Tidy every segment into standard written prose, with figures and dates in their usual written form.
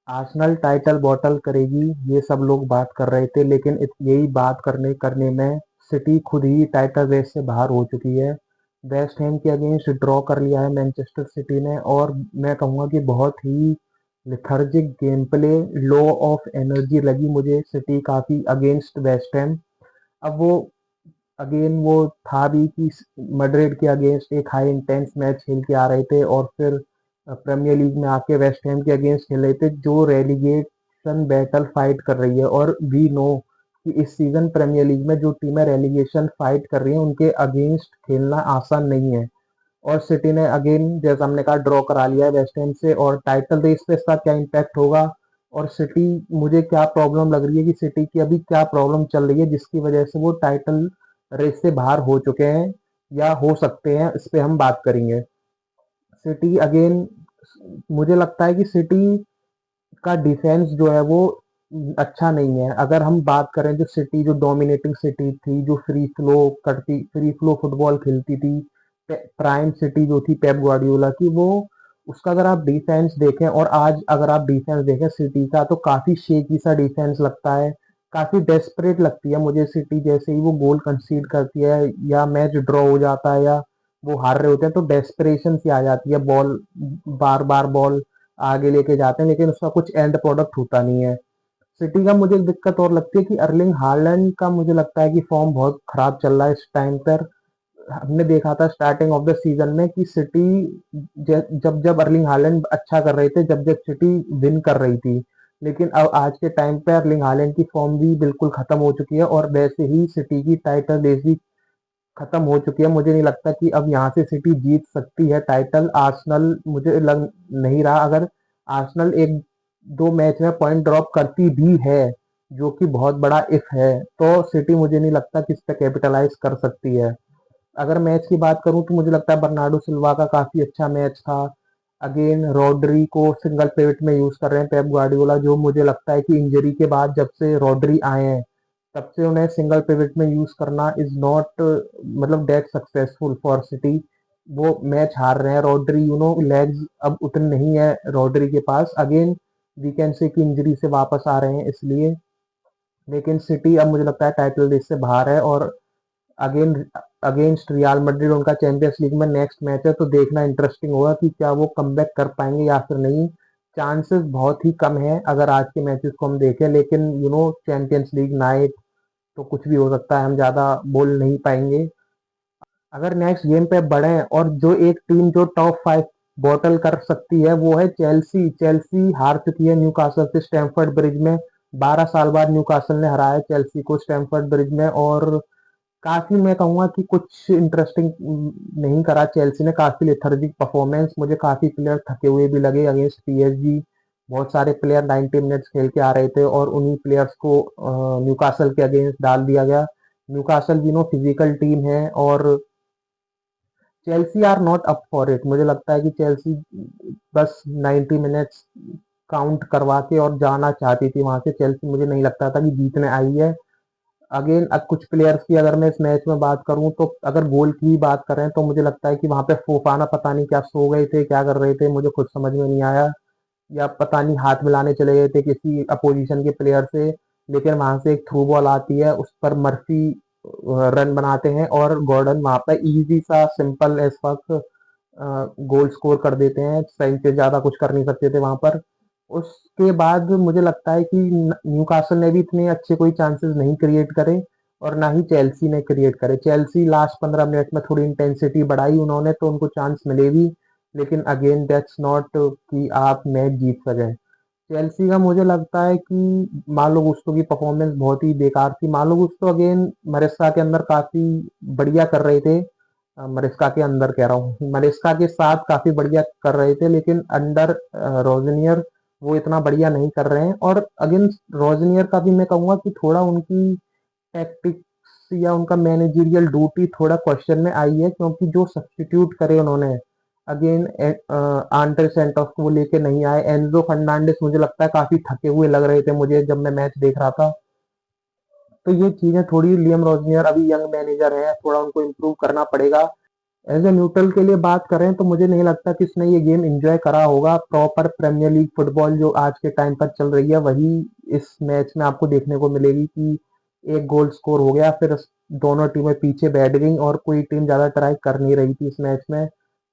Arsenal title bottle करेगी, ये सब लोग बात कर रहे थे, लेकिन यही बात करने करने में सिटी खुद ही टाइटल रेस से बाहर हो चुकी है। वेस्ट हैम के अगेंस्ट ड्रॉ कर लिया है मैनचेस्टर सिटी ने, और मैं कहूँगा कि बहुत ही lethargic game play, low of energy लगी मुझे सिटी काफ़ी अगेंस्ट वेस्ट हैम। अब वो अगेन वो था भी कि मैड्रिड के अगेंस्ट एक हाई इंटेंस मैच खेल के आ रहे थे, और फिर प्रीमियर लीग में आके वेस्ट हैम के अगेंस्ट खेल रहे थे जो रेलीगेशन बैटल फाइट कर रही है। और वी नो कि इस सीजन प्रीमियर लीग में जो टीमें रेलीगेशन फाइट कर रही हैं उनके अगेंस्ट खेलना आसान नहीं है। और सिटी ने अगेन जैसा हमने कहा ड्रॉ करा लिया है वेस्ट हैम से, और टाइटल रेस पे इसका क्या इम्पैक्ट होगा, और सिटी मुझे क्या प्रॉब्लम लग रही है कि सिटी की अभी क्या प्रॉब्लम चल रही है जिसकी वजह से वो टाइटल रेस से बाहर हो चुके हैं या हो सकते हैं, इस पे हम बात करेंगे। सिटी अगेन, मुझे लगता है कि सिटी का डिफेंस जो है वो अच्छा नहीं है। अगर हम बात करें जो सिटी जो डोमिनेटिंग सिटी थी, जो फ्री फ्लो फुटबॉल खेलती थी, प्राइम सिटी जो थी पेप ग्वार्डियोला की, वो उसका अगर आप डिफेंस देखें और आज अगर आप डिफेंस देखें सिटी का, तो काफी शेकी सा डिफेंस लगता है, काफी डेस्परेट लगती है मुझे सिटी। जैसे ही वो गोल कंसीड करती है या मैच ड्रॉ हो जाता है या वो हार रहे होते हैं, तो डेस्परेशन सी आ जाती है, बॉल बार बार बॉल आगे लेके जाते हैं लेकिन उसका कुछ एंड प्रोडक्ट होता नहीं है। सिटी का मुझे एक दिक्कत और लगती है कि अर्लिंग हालैंड का मुझे लगता है कि फॉर्म बहुत खराब चल रहा है इस टाइम पर। हमने देखा था स्टार्टिंग ऑफ द सीजन में कि सिटी जब जब अर्लिंग हालैंड अच्छा कर रहे थे, जब जब सिटी विन कर रही थी, लेकिन अब आज के टाइम पे अर्लिंग हालैंड की फॉर्म भी बिल्कुल खत्म हो चुकी है, और वैसे ही सिटी की टाइटल रेस भी खत्म हो चुकी है। मुझे नहीं लगता कि अब यहाँ से सिटी जीत सकती है टाइटल। आर्सेनल मुझे लग नहीं रहा, अगर आर्सेनल एक दो मैच में पॉइंट ड्रॉप करती भी है, जो कि बहुत बड़ा इफ है, तो सिटी मुझे नहीं लगता कि इस पे कैपिटलाइज कर सकती है। अगर मैच की बात करूं तो मुझे लगता है बर्नार्डो सिल्वा का काफी अच्छा मैच था। अगेन रॉड्री को सिंगल पिवट में यूज कर रहे हैं पेप गार्डियोला, जो मुझे लगता है कि इंजरी के बाद जब से रॉड्री आए हैं तब से उन्हें सिंगल पिवट में यूज करना इज नॉट मतलब डेट सक्सेसफुल फॉर सिटी। वो मैच हार रहे हैं, रॉड्री लेग्स अब उतने नहीं है रॉड्री के पास। अगेन वी कैन से कि इंजरी से वापस आ रहे हैं इसलिए, लेकिन सिटी अब मुझे लगता है टाइटल रेस से बाहर है। और अगेन अगेंस्ट रियल मैड्रिड उनका चैंपियंस लीग में नेक्स्ट मैच है, तो देखना इंटरेस्टिंग होगा कि क्या वो कमबैक कर पाएंगे या फिर नहीं। चांसेस बहुत ही कम है अगर आज के मैचेस को हम देखें, लेकिन चैंपियंस लीग नाइट, तो कुछ भी हो सकता है, हम ज्यादा बोल नहीं पाएंगे। अगर नेक्स्ट गेम पे बढ़े, और जो एक टीम जो टॉप 5 बॉटल कर सकती है वो है चेल्सी। चेल्सी हार चुकी है न्यूकासल से स्टैमफर्ड ब्रिज में, 12 साल बाद न्यूकासल ने हराया चेल्सी को स्टैमफर्ड ब्रिज में। और काफी मैं कहूंगा कि कुछ इंटरेस्टिंग नहीं करा चेल्सी ने, काफी लेथर्जिक परफॉर्मेंस, मुझे काफी प्लेयर थके हुए भी लगे अगेंस्ट पीएसजी। बहुत सारे प्लेयर 90 मिनट्स खेल के आ रहे थे और उन्हीं प्लेयर्स को न्यूकासल के अगेंस्ट डाल दिया गया। न्यूकासल भी फिजिकल टीम है, और Chelsea are not up for it. मुझे लगता है कि चेल्सी बस 90 मिनट्स काउंट करवा के और जाना चाहती थी वहां से। चेल्सी मुझे नहीं लगता था कि जीतने आई है। अगेन अब कुछ प्लेयर्स की अगर मैं इस मैच में बात करूं, तो अगर गोल की बात करें तो मुझे लगता है कि वहां पे फोफाना पता नहीं क्या सो गए थे, क्या कर रहे थे, मुझे खुद समझ में नहीं आया। या पता नहीं हाथ मिलाने चले गए थे किसी अपोजिशन के प्लेयर से, लेकिन वहां से एक थ्रू बॉल आती है, उस पर मर्फी रन बनाते हैं और गॉर्डन वहां पर इजी सा simple as fuck goal score कर देते हैं। सही से ज्यादा कुछ कर नहीं सकते थे वहां पर। उसके बाद मुझे लगता है कि न्यूकासल ने भी इतने अच्छे कोई चांसेस नहीं क्रिएट करे, और ना ही चेल्सी ने क्रिएट करे। चेल्सी लास्ट 15 मिनट में थोड़ी इंटेंसिटी बढ़ाई उन्होंने, तो उनको चांस मिले भी, लेकिन अगेन दैट्स नॉट कि आप मैच जीत सके। चेल्सी का मुझे लगता है कि मालो गुस्तो की परफॉर्मेंस बहुत ही बेकार थी। मालो गुस्तो अगेन मरेस्का के अंदर काफी बढ़िया कर रहे थे। मरेस्का के अंदर कह रहा हूँ, मरेस्का के साथ काफी बढ़िया कर रहे थे, लेकिन अंडर रोजनियर वो इतना बढ़िया नहीं कर रहे हैं। और अगेन रोजनियर का भी मैं कहूंगा कि थोड़ा उनकी टैक्टिक्स या उनका मैनेजरियल ड्यूटी थोड़ा क्वेश्चन में आई है, क्योंकि जो सब्स्टिट्यूट करे उन्होंने अगेन आंड्रे सेंटोस को वो लेके नहीं आए। एनजो फर्नांडिस मुझे लगता है काफी थके हुए लग रहे थे मुझे जब मैं मैच देख रहा था। तो ये चीजें थोड़ी, लियम रोजनियर अभी यंग मैनेजर है, थोड़ा उनको इम्प्रूव करना पड़ेगा। एज ए न्यूट्रल के लिए बात करें तो मुझे नहीं लगता कि इसने ये गेम एंजॉय करा होगा। प्रॉपर प्रीमियर लीग फुटबॉल जो आज के टाइम पर चल रही है वही इस मैच में आपको देखने को मिलेगी कि एक गोल स्कोर हो गया, फिर दोनों टीमें पीछे बैठ गई और कोई टीम ज्यादा ट्राई कर नहीं रही थी इस मैच में।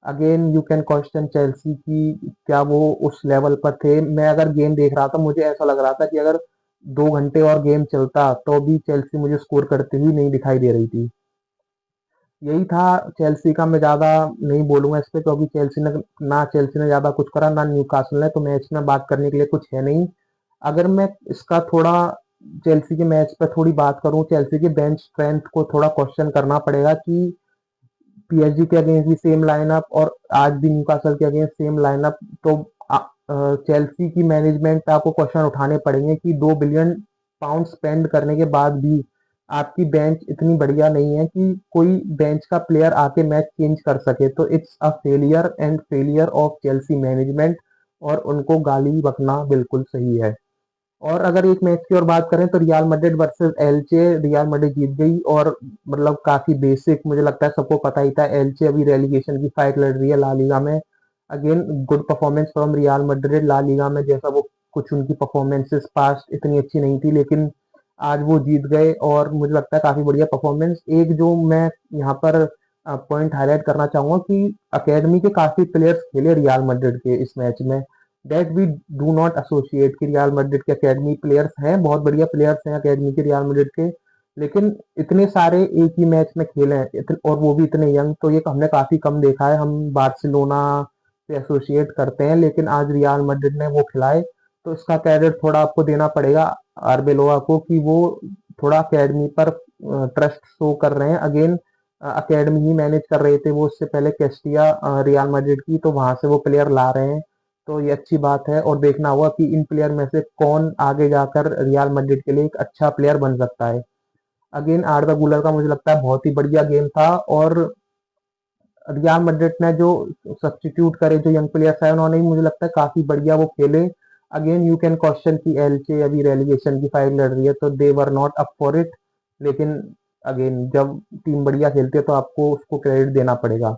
Again you can question Chelsea की क्या वो उस लेवल पर थे। मैं अगर गेम देख रहा था मुझे ऐसा लग रहा था कि अगर 2 घंटे और गेम चलता तो भी चेल्सी मुझे स्कोर करती हुई नहीं दिखाई दे रही थी। यही था चेल्सी का। मैं ज्यादा नहीं बोलूंगा इस पे क्योंकि चेल्सी ने ज्यादा कुछ करा ना न्यूकासल ने, तो मैच में बात करने के लिए कुछ है नहीं। अगर मैं इसका थोड़ा चेल्सी के मैच पर थोड़ी बात करूं, चेल्सी के बेंच स्ट्रेंथ को थोड़ा क्वेश्चन करना पड़ेगा कि पीएसजी के अगेंस्ट भी सेम लाइनअप और आज भी न्यूकासल के अगेंस्ट सेम लाइनअप। तो चेल्सी की मैनेजमेंट पे आपको क्वेश्चन उठाने पड़ेंगे कि 2 बिलियन पाउंड स्पेंड करने के बाद भी आपकी बेंच इतनी बढ़िया नहीं है कि कोई बेंच का प्लेयर आके मैच चेंज कर सके। तो it's a failure and failure of Chelsea management, और उनको गाली बकना बिल्कुल सही है। और अगर एक मैच की और बात करें तो Real Madrid versus Elche, Real Madrid जीत गई। और मतलब काफी बेसिक, मुझे लगता है सबको पता ही था एल्चे अभी रेलीगेशन की फाइट लड़ रही है ला लीगा में। Again good performance from Real Madrid La Liga में, जैसा वो कुछ उनकी परफॉर्मेंसेस पास्ट इतनी अच्छी नहीं थी, लेकिन आज वो जीत गए और मुझे लगता है काफी बढ़िया परफॉर्मेंस। एक जो मैं यहाँ पर पॉइंट हाईलाइट करना चाहूंगा कि अकेडमी के काफी प्लेयर्स खेले रियल मैड्रिड के इस मैच में। That we do not associate कि रियल मैड्रिड के अकेडमी प्लेयर्स हैं, बहुत बढ़िया प्लेयर्स हैं अकेडमी के रियल मैड्रिड के, लेकिन इतने सारे एक ही मैच में खेले हैं और वो भी इतने यंग, तो ये हमने काफी कम देखा है। हम बार्सिलोना से एसोसिएट करते हैं, लेकिन आज रियल मैड्रिड ने वो खिलाए, तो इसका क्रेडिट थोड़ा आपको देना पड़ेगा आर्बेलोआ को कि वो थोड़ा अकेडमी पर ट्रस्ट शो कर रहे हैं। अगेन अकेडमी ही मैनेज कर रहे थे वो उससे पहले कैस्टिया रियल मैड्रिड की, तो वहां से वो प्लेयर ला रहे हैं, तो ये अच्छी बात है। और देखना होगा कि इन प्लेयर में से कौन आगे जाकर रियल मैड्रिड के लिए एक अच्छा प्लेयर बन सकता है। अगेन आर्दा गुलर का मुझे लगता है बहुत ही बढ़िया गेम था, और रियल मैड्रिड ने जो सब्स्टिट्यूट करे, जो यंग प्लेयर्स है, उन्होंने भी मुझे लगता है काफी बढ़िया वो खेले। अगेन यू कैन क्वेश्चन की एल्चे अभी रेलीगेशन की फाइट लड़ रही है तो they were not up for it, लेकिन अगेन जब टीम बढ़िया खेलती है तो आपको उसको क्रेडिट देना पड़ेगा।